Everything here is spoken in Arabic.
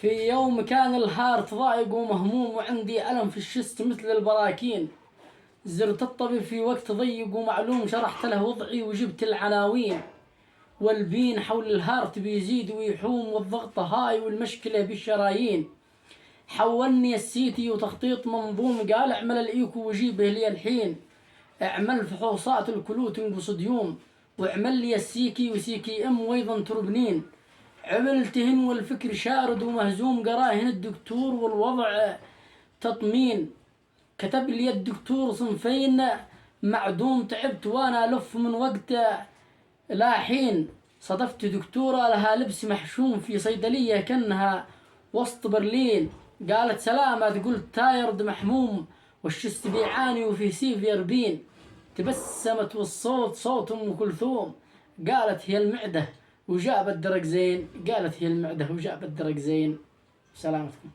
في يوم كان الهارت ضايق ومهموم وعندي ألم في الشست مثل البراكين. زرت الطبيب في وقت ضيق ومعلوم، شرحت له وضعي وجبت العناوين. والبين حول الهارت بيزيد ويحوم والضغط هاي والمشكلة بالشرايين. حولني السيتي وتخطيط منظوم، قال اعمل الايكو وجيبه لي الحين. اعمل فحوصات الكلوتنج وصديوم، واعمل لي السيكي وسيكي ام وايضا تروبنين. عملتهن والفكر شارد ومهزوم، قراهن الدكتور والوضع تطمين. كتب لي الدكتور صنفين معدوم، تعبت وانا الف من وقت لا حين. صدفت دكتورة لها لبس محشوم في صيدلية كأنها وسط برلين. قالت سلامة، قلت تايرد محموم والشست بيعاني وفي سيفير بين. تبسمت والصوت صوت ام كلثوم، قالت هي المعدة وجابت درق زين. قالت هي المعدة وجابت درق زين. سلامتكم.